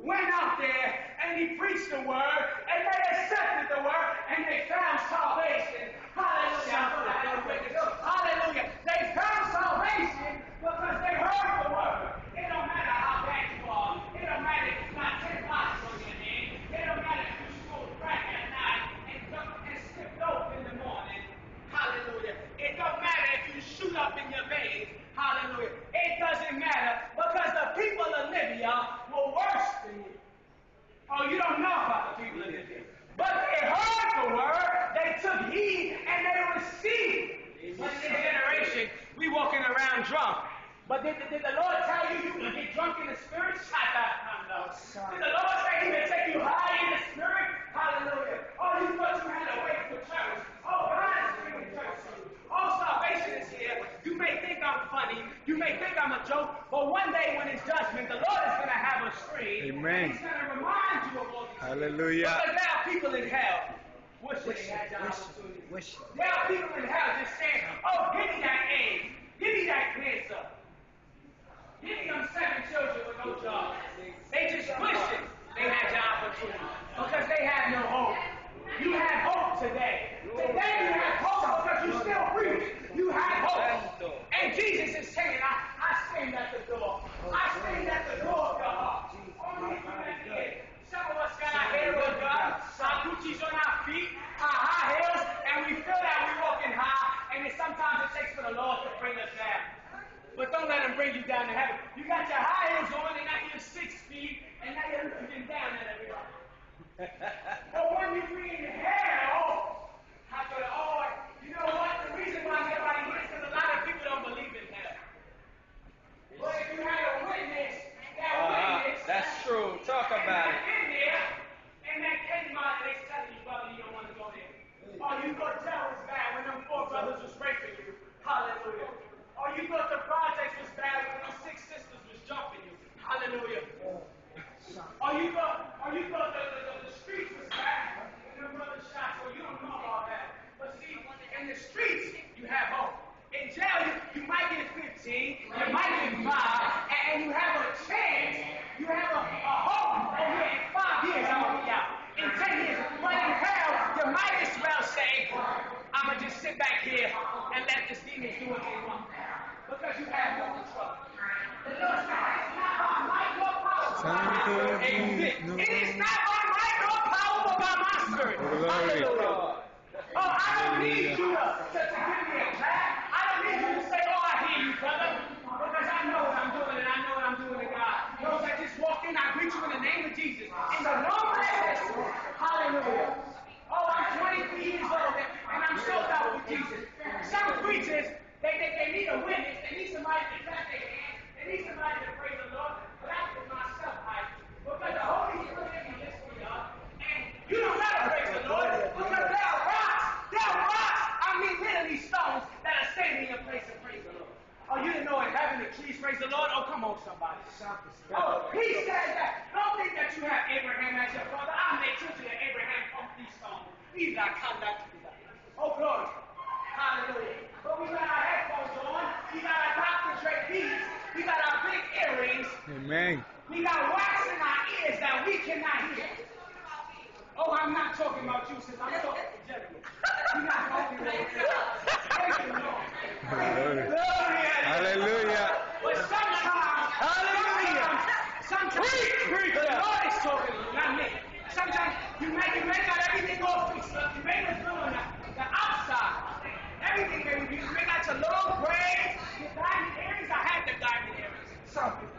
went out there and he preached the word, and they accepted the word, and they found salvation. Hallelujah. Hallelujah. They found salvation because they heard the word. It don't matter how bad you are. It don't matter if you got 10 boxes on your name. It don't matter if you smoked crack at night and skip dope in the morning. Hallelujah. It don't matter if you shoot up in your veins. Hallelujah. It doesn't matter because the people of Libya were worse than you. Oh, you don't know about the people of Libya. But they heard the word, they took heed, and they received. But in this generation, we walking around drunk. But did the Lord tell you you can get drunk in the spirit? Shut up. No. Did the Lord say he would take you high in the spirit? Hallelujah. Oh, you thought you had to wait for church. Oh, God is bringing church to you. Oh, salvation is here. You may think I'm funny. You may think I'm a joke. But one day when it's judgment, the Lord is going to have a screen. Amen. And he's going to remind you of all these things. Hallelujah. Because there are people in hell. Wish they had the opportunity. There are people in hell just saying, oh, give me that AIDS. Give me that cancer. Give me them 7 children with no job. They just wish it they had the opportunity because they have no hope. You have hope today. Today you have hope because you still preach. You have hope. And Jesus is saying, I stand at the door. I stand at the door of your heart. Only you can get. Some of us got our hair on God, our Gucci's on our feet, our high heels, and we feel that we're walking high, and sometimes it takes for the Lord to bring us down. But don't let him bring you down to heaven. You got your high heels on, and now you're 6 feet, and now you're looking down at everybody. But when you be in hell, I thought, oh, you know what? The reason why nobody here is because a lot of people don't believe in hell. But if you had a witness, that's true. Talk about it. In there, and that came out, they telling you, brother, you don't want to go there. Oh, you thought jail was bad when them 4 brothers was raping you. Hallelujah. Oh, you thought the projects was bad when them 6 sisters was jumping you. Hallelujah. Oh, you thought the streets was bad when them brothers shot you. You don't know all that. But see, in the streets, you have hope. In jail, you might get 15, you might get 5, and you have a chance, you have a hope that in 5 years I'm going to be out. In 10 years, but in hell, you might as well say, I'm going to just sit back here and let the demons do what they want. Because you have no control. The Lord said, it's not by might nor power. It is not by might nor power, but by my spirit. Hallelujah. Oh, I don't need you to give me a clap. I don't need you to say, oh, I hear you, brother. Because I know what I'm doing, and I know what I'm doing to God. Those that just walk in, I greet you in the name of Jesus. In the Lord bless you. Hallelujah. Oh, I'm 23 years old, and I'm sold out with Jesus. Some preachers, they need a witness. They need somebody to clap their hands. They need somebody to praise the Lord. But I put myself high. Because the Holy Spirit in me lifts me up. And you don't got to praise the Lord. Because there are rocks. I mean literally stones that are standing in a place of praise the Lord. Oh, you didn't know in heaven the trees praise the Lord? Oh, come on, somebody. Oh, he said that. Don't think that you have Abraham as your father. I'll make children of Abraham from these stones. He's not conduct to that. Oh, glory. Hallelujah. But we got our headphones on. We got our Dr. Dre beats. We got our big earrings. Amen. We got wax in our ears that we cannot hear. Oh, I'm not talking about you, sis. I'm talking to gentlemen. You're not talking about you. Praise the Lord. Hallelujah. But sometimes the Lord is talking to you, not me. Sometimes you may got everything all fixed up. You may not know the outside. Everything, baby. You may got your long braids, your diamond earrings. I had the diamond earrings.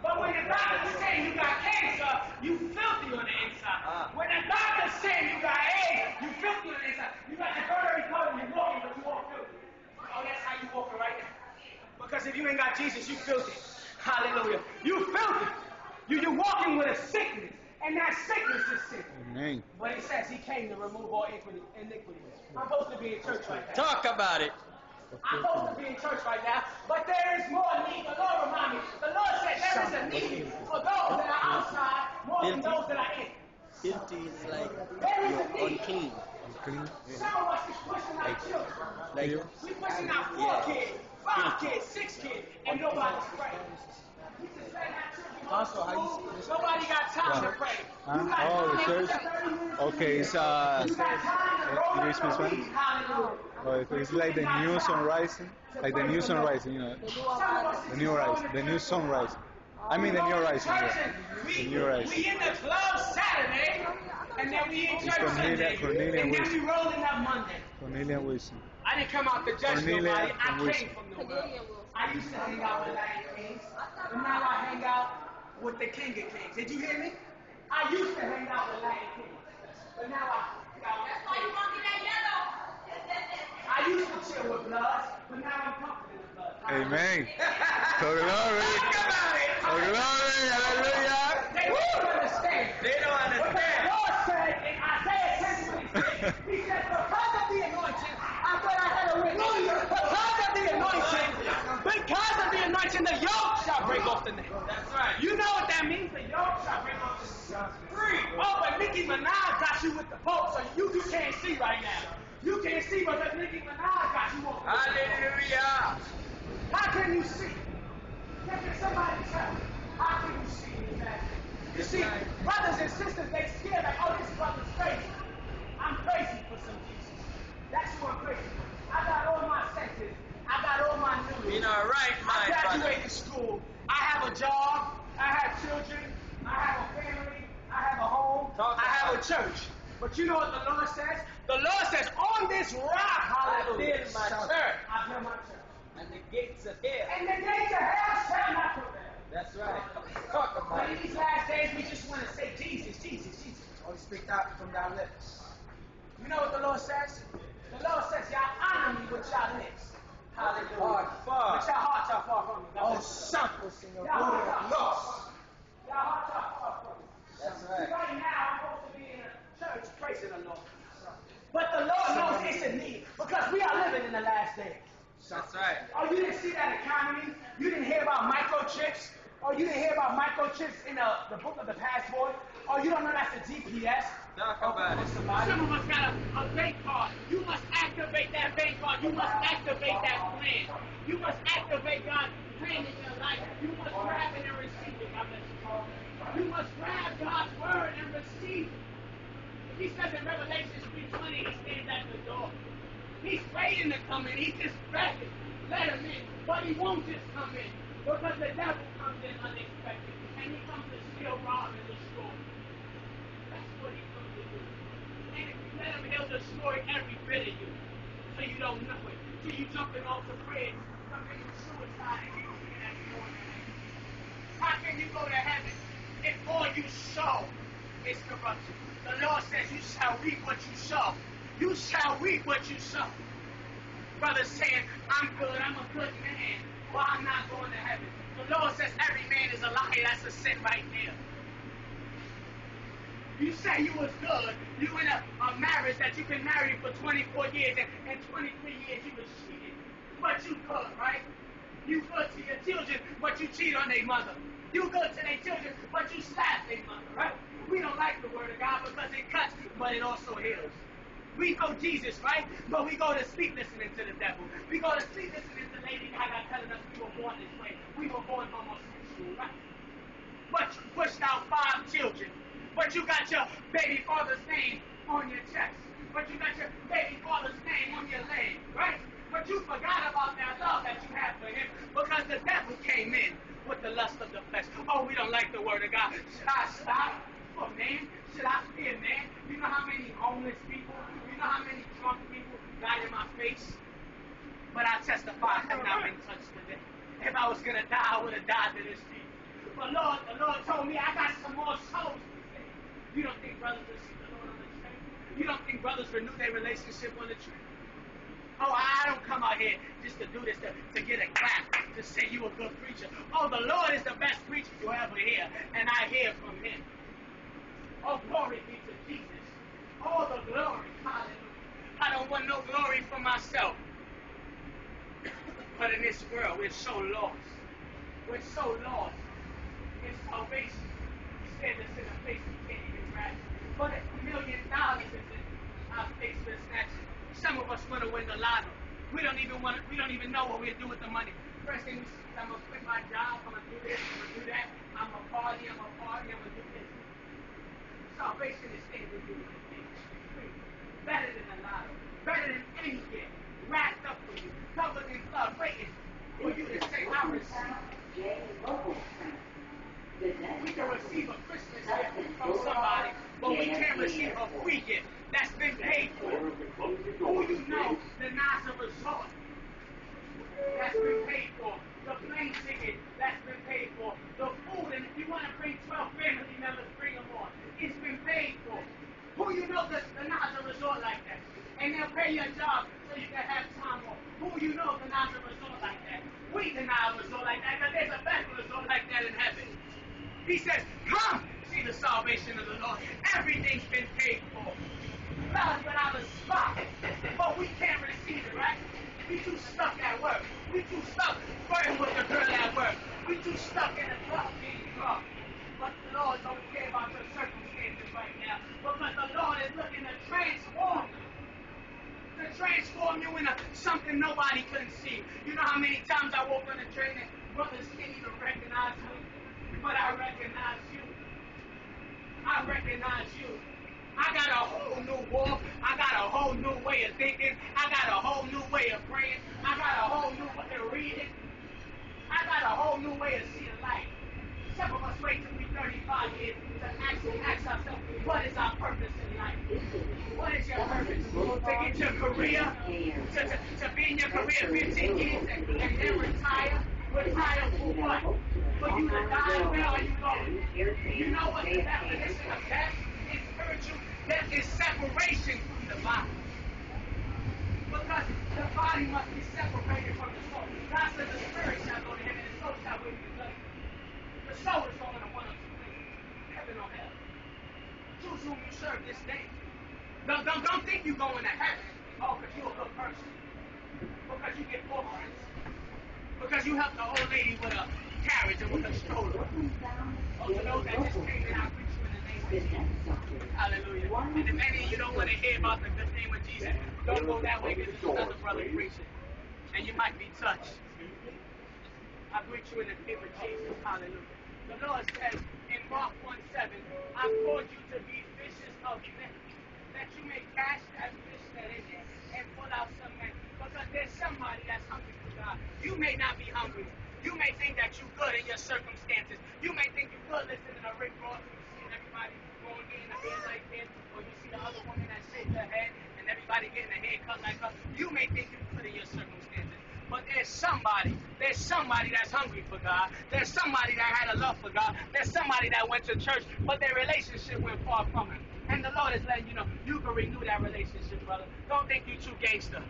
But when the doctor's saying you got cancer, you filthy on the inside. When the doctor's saying you got AIDS, you filthy on the inside. You got the burglary code and you're walking, but you walk filthy. Oh, that's how you walking right now. Because if you ain't got Jesus, you filthy. Hallelujah. You filthy. You're walking with a sickness. And that sickness is sin. Amen. But he says he came to remove all iniquities. I'm supposed to be in church right now. Talk about it. I'm supposed to be in church right now, but there is more need. The Lord remind me. The Lord said there is a need for those that are outside more than those that are in. Filthy is like you're unclean. Some of us is pushing our children. Like we pushing out 4 kids, 5 kids, 6 kids, and nobody's praying. We just letting our children Also, how you see this? Nobody got time to What? pray. Huh? You got Oh, the time church? to 30 minutes. Okay, it's You got time to roll you up speak your Spanish? feet. Hallelujah. Oh, it's like the new sun rising, like the new sun rising, you know, the new rise, the new sun rising. I mean the new rising, yeah. The new rising. We in the club Saturday, and then we in It's church Sunday, Cornelia and then we Wilson. rolling up Monday. Cornelia Wilson. I didn't come out to judge Cornelia nobody. I Wilson. came from the world. I used to hang out with Lion Kings, but now I hang out with the King of Kings. Did you hear me? I used to hang out with Lion Kings, but now I hang out with I used to chill with Bloods, but now I'm comfortable with Bloods. Amen. So glory. Think about it. So glory. Hallelujah. They don't understand. They don't What the understand. Lord said in Isaiah 10:26, He said, because of the anointing, I thought I had a witness. Because of the anointing, the yoke shall break off the neck. That's right. You know what that means? The yoke shall break off the neck. Free. Oh, but Nicki Minaj got you with the Pope, so you can't see right now. You can't see because Nicki Minaj got you on. Hallelujah. How can you see? Can somebody tell me? How can you see exactly? You see, brothers and sisters, they scared like, oh, this brother's crazy. I'm crazy for some Jesus. That's who I'm crazy for. I got all my senses. I got all my news. In our right I mind, brother. graduated school. I have a job. I have children. I have a family. I have a home. Talk I have a about church. But you know what the Lord says? The Lord says, on this rock, hallelujah, build my church. I build my church. And the gates of hell. And the gates of hell shall not prevail. That's right. Talk But about in it. these last days, we just want to say Jesus, Jesus, Jesus. Only speak out from thy lips. You know what the Lord says? The Lord says, y'all honor me with y'all lips. Hallelujah. Hard, far. But y'all hearts are far from me. God Oh, bless you. sample, Senor. Y'all hearts Glory are a Dios. Y'all hearts are far from me. That's See, right. right now, I'm supposed to be in a church praising the Lord. But the Lord knows it's a need because we are living in the last days. That's right. Oh, you didn't see that economy? You didn't hear about microchips? Oh, you didn't hear about microchips in the book of the passport? Oh, you don't know that's the GPS? Talk about it. Some of us got a bank card. You must activate that bank card. You must activate that plan. You must activate God's plan in your life. You must grab it and receive it. God bless you. You must grab God's word and receive it. He says in Revelation 3:20, he stands at the door. He's waiting to come in. He's just begging. Let him in. But he won't just come in. Because the devil comes in unexpected. And he comes to steal, rob, and destroy. That's what he comes to do. And if you let him, he'll destroy every bit of you. So you don't know it. So you jumping off the bridge, committing suicide, and you're looking at going to heaven. How can you go to heaven if all you sow is corruption? The Lord says you shall reap what you sow. You shall reap what you sow. Brothers saying, I'm good, I'm a good man. Well, I'm not going to heaven. The Lord says every man is a liar. That's a sin right there. You say you was good. You in a marriage that you been married for 24 years and 23 years you was cheating. But you good, right? You good to your children, but you cheat on their mother. You good to their children, but you slap their mother, right? We don't like the word of God because it cuts, but it also heals. We know Jesus, right? But we go to sleep listening to the devil. We go to sleep listening to Lady Gaga telling us we were born this way. We were born homosexual, right? But you pushed out 5 children. But you got your baby father's name on your chest. But you got your baby father's name on your leg, right? But you forgot about that love that you have for him because the devil came in with the lust of the flesh. Oh, we don't like the word of God. Should I stop for man? Should I fear man? You know how many homeless people, you know how many drunk people got in my face? But I testify I have not been touched today. If I was going to die, I would have died to this feet. But Lord, the Lord told me I got some more souls to save. You don't think brothers will see the Lord on the train? You don't think brothers renew their relationship on the train? Oh, I don't come out here just to do this, to get a clap, to say you a good preacher. Oh, the Lord is the best preacher you'll ever hear, and I hear from him. Oh, glory be to Jesus. All the glory, hallelujah. I don't want no glory for myself. But in this world, we're so lost. We're so lost. In salvation, he said this in a place we can't even grasp. But $1 million is in our face for snatching. Some of us want to win the lotto. We don't even know what we'll do with the money. First thing, I'm going to quit my job, I'm going to do this, I'm going to do that, I'm going to party, I'm going to do this. Salvation is staying with you. Better than a lot, better than any gift, wrapped up for you, covered in blood, waiting for you to say, I receive. We can receive a Christmas gift from somebody, but we can't receive a free gift that's been paid for. Who you know, the Nazareth resort that's been paid for, the plane ticket that's been paid for, the food, and if you want to bring 12 family members, bring them on. It's been paid for. Who you know the Nazareth resort like that? And they'll pay your job so you can have time off. Who you know the Nazareth resort like that? We deny a resort like that, because there's a better resort like that in heaven. He says, come see the salvation of the Lord. Everything's been paid for. Blood without a spot. But we can't receive it, right? We too stuck at work. We too stuck flirting with the girl at work. We too stuck in the club being drunk. But the Lord don't care about your circumstances right now. Because the Lord is looking to transform you. To transform you into something nobody couldn't see. You know how many times I walk on the train and brothers can't even recognize me? But I recognize you. I recognize you. I got a whole new walk. I got a whole new way of thinking. I got a whole new way of praying. I got a whole new way of reading. I got a whole new way of seeing life. Some of us wait till we're 35 years to actually ask ourselves, what is our purpose in life? What is your purpose? To get your career, to be in your career 15 years and then retire? Retire for what? For you to die, where are you going? You know what the definition of death is? Spiritual death is separation from the body. Because the body must be separated from the soul. God says the spirit shall go to heaven and the soul shall go to the earth. The soul is going to one of two places, heaven or hell. Choose whom you serve this day. Don't think you're going to heaven, because you're a good person. Because you get 4 friends. Because you helped the old lady with a carriage and with a stroller. Oh, to those that just came in, I preach you in the name of Jesus. Hallelujah. And if any of you don't want to hear about the good name of Jesus, don't go that way because there's another brother preaching. And you might be touched. I preach you in the name of Jesus. Hallelujah. The Lord says in Mark 1:7, I called you to be fishers of men, that you may cast that fish that is in and pull out some men. Because there's somebody that's hungry for God. You may not be hungry. You may think that you're good in your circumstances. You may think you're good listening to Rick Ross and you see everybody going getting a hair like this, or you see the other woman that shakes her head and everybody getting a haircut like her. You may think you're good in your circumstances. But there's somebody that's hungry for God. There's somebody that had a love for God. There's somebody that went to church, but their relationship went far from Him. And the Lord is letting you know, you can renew that relationship, brother. Don't think you're too gangster.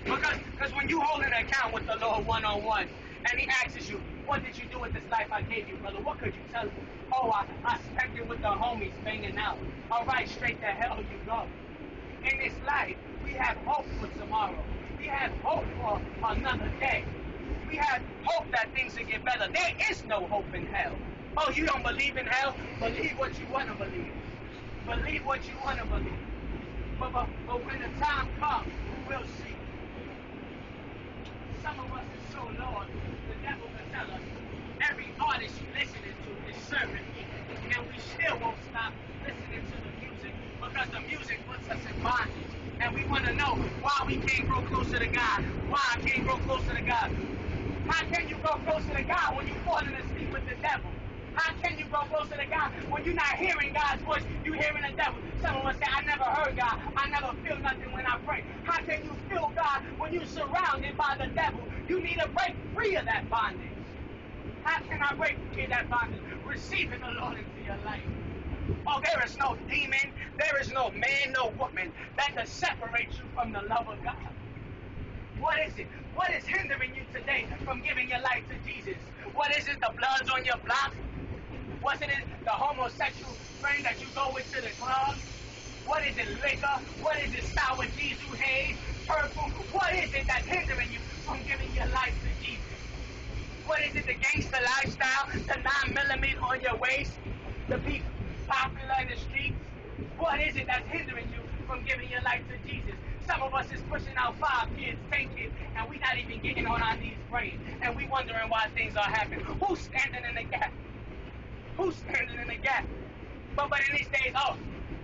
Because when you hold an account with the Lord one-on-one, and He asks you, what did you do with this life I gave you, brother? What could you tell him? Oh, I spent it with the homies banging out. All right, straight to hell you go. In this life, we have hope for tomorrow. We have hope for another day. We have hope that things will get better. There is no hope in hell. Oh, you don't believe in hell? Believe what you want to believe. Believe what you want to believe. But when the time comes, we'll see. Some of us is so lost, the devil can tell us every artist you're listening to is serving me. And we still won't stop listening to the music because the music puts us in bondage. And we want to know why we can't grow closer to God. Why I can't grow closer to God. How can you grow closer to God when you're falling asleep with the devil? How can you grow closer to God when you're not hearing God's voice? You're hearing the devil. Some of us say, I never heard God. I never feel nothing when I pray. How can you feel God when you're surrounded by the devil? You need to break free of that bondage. How can I break free of that bondage? Receiving the Lord into your life. Oh, there is no demon, there is no man, no woman that can separate you from the love of God. What is it? What is hindering you today from giving your life to Jesus? What is it? The bloods on your block? Was it the homosexual friend that you go with to the club? What is it? Liquor? What is it? Sour diesel haze? Purple? What is it that's hindering you from giving your life to Jesus? What is it? The gangster lifestyle? The 9mm on your waist? The be popular in the streets? What is it that's hindering you from giving your life to Jesus? Some of us is pushing out 5 kids, 10 kids, and we not even getting on our knees praying, and we wondering why things are happening. Who's standing in the gap? Who's standing in the gap? But in these days, oh,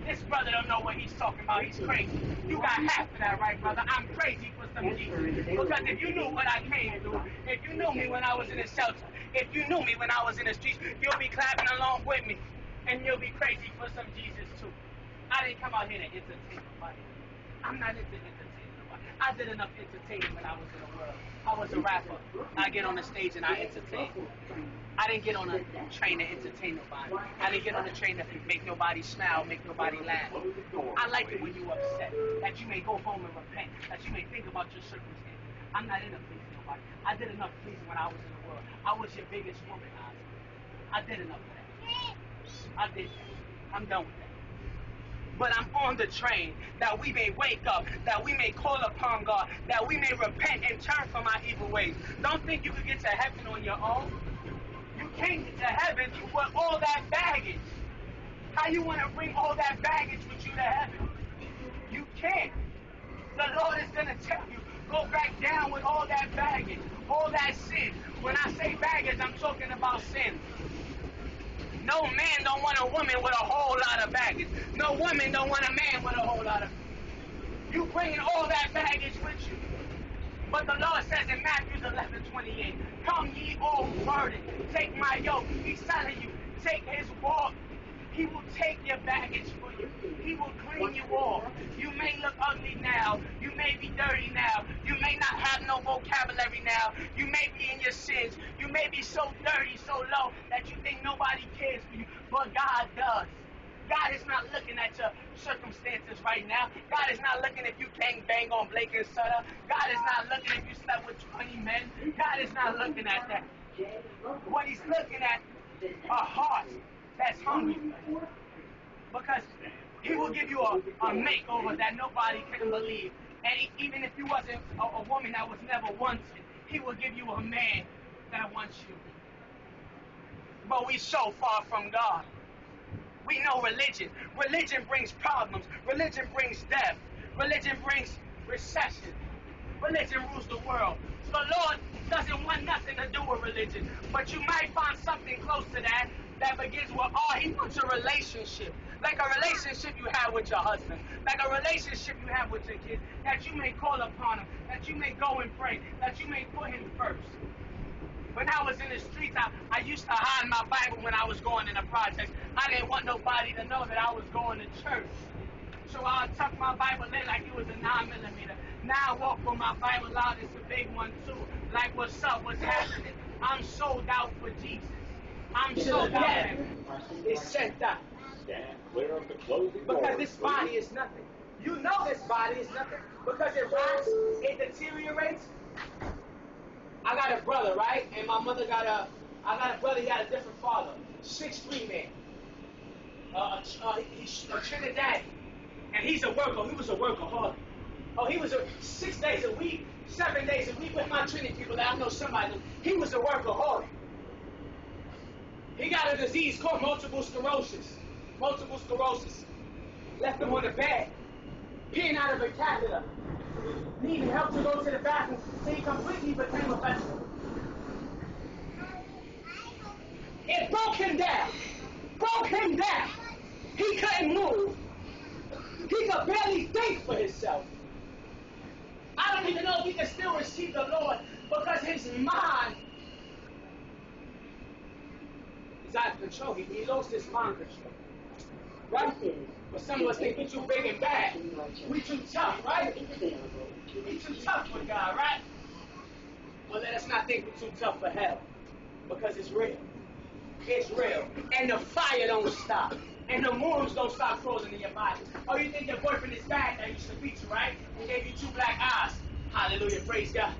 this brother don't know what he's talking about. He's crazy. You got half of that right, brother. I'm crazy for some Jesus. Because if you knew what I came through, if you knew me when I was in the shelter, if you knew me when I was in the streets, you'll be clapping along with me. And you'll be crazy for some Jesus too. I didn't come out here to entertain nobody. I'm not into entertaining nobody. I did enough entertaining when I was in the world. I was a rapper. I get on the stage and I entertain. I didn't get on a train to entertain nobody. I didn't get on the train to make nobody smile, make nobody laugh. I like it when you're upset, that you may go home and repent, that you may think about your circumstances. I'm not into pleasing nobody. I did enough pleasing when I was in the world. I was your biggest womanizer. I did enough of that. I did that. I'm done with that. But I'm on the train that we may wake up, that we may call upon God, that we may repent and turn from our evil ways. Don't think you can get to heaven on your own. You can't get to heaven with all that baggage. How you want to bring all that baggage with you to heaven? You can't. The Lord is going to tell you, go back down with all that baggage, all that sin. When I say baggage, I'm talking about sin. No man don't want a woman with a whole lot of baggage. No woman don't want a man with a whole lot of. You bringing all that baggage with you. But the Lord says in Matthew 11:28, come ye all burdened, take my yoke. He's telling you, take his walk. He will take your baggage for you. He will clean you off. You may look ugly now. You may be dirty now. You may not have no vocabulary now. You may be in your sins. You may be so dirty, so low that you think nobody cares for you. But God does. God is not looking at your circumstances right now. God is not looking if you can't bang on Blake and Sutter. God is not looking if you slept with 20 men. God is not looking at that. What he's looking at are hearts that's hungry. Because he will give you a makeover that nobody can believe. And even if you wasn't a woman that was never wanted, he will give you a man that wants you. But we so far from God. We know religion. Religion brings problems. Religion brings death. Religion brings recession. Religion rules the world. The Lord doesn't want nothing to do with religion. But you might find something close to that begins with R. He wants a relationship. Like a relationship you have with your husband. Like a relationship you have with your kids. That you may call upon him. That you may go and pray. That you may put him first. When I was in the streets, I used to hide my Bible when I was going in the projects. I didn't want nobody to know that I was going to church. So I would tuck my Bible in like it was a 9mm. Now I walk with my Bible out, it's a big one too. Like, what's up, what's happening? I'm sold out for Jesus. I'm sold out. It's sent out. Because this body is nothing. You know this body is nothing. Because it rots, it deteriorates. I got a brother, right? And my mother got a brother, he got a different father. 6'3" man. He's a Trinidad. And he's a worker. He was a workaholic. Oh, he was 6 days a week, 7 days a week with my Trinity people that I know somebody. He was a workaholic. He got a disease called multiple sclerosis. Multiple sclerosis. Left him on the bed, peeing out of a catheter. Needing help to go to the bathroom, so he completely became a vegetable. It broke him down. Broke him down. He couldn't move. He could barely think for himself. I don't even know if he can still receive the Lord because his mind is out of control. He lost his mind control. Right? But some of us think we're too big and bad. We too tough, right? We too tough for God, right? Well, let us not think we're too tough for hell. Because it's real. It's real. And the fire don't stop. And the worms don't stop crawling in your body. Oh, you think your boyfriend is bad that used to beat you, right? He gave you 2 black eyes. Hallelujah, praise God.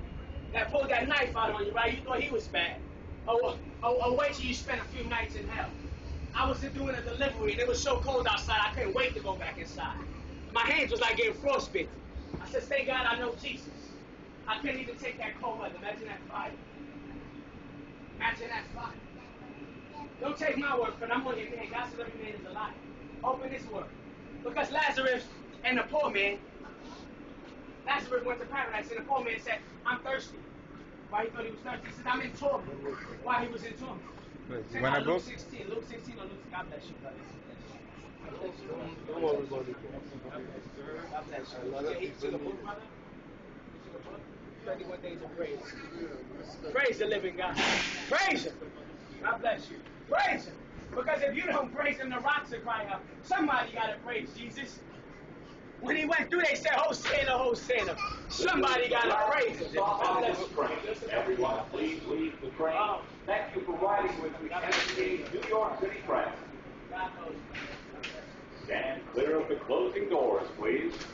That pulled that knife out on you, right? You thought he was bad. Oh, wait till you spend a few nights in hell. I was doing a delivery, and it was so cold outside, I couldn't wait to go back inside. My hands was like getting frostbitten. I said, thank God I know Jesus. I couldn't even take that cold weather. Imagine that fire. Imagine that fire. Don't take my word for it. I'm on your man. God said every man is alive. Open this word. Because Lazarus and the poor man, that Lazarus went to paradise, and the poor man said, I'm thirsty. Why he thought he was thirsty? He said, I'm in torment. Why he was in torment? Check out Luke 16. Luke 16 or Luke. God bless you, brothers. God bless you. God bless you. Yeah, he took a book, brother. 31 days of praise. Praise the living God. Praise Him. God bless you. Praise Him. Because if you don't praise Him, the rocks will cry out. Somebody got to praise Jesus. When He went through, they said, Hosanna, Hosanna. Somebody got to praise Him. God bless you. Everyone, please leave the train. Thank you for riding with me, Tennessee, New York City Press. God knows. Stand clear of the closing doors, please.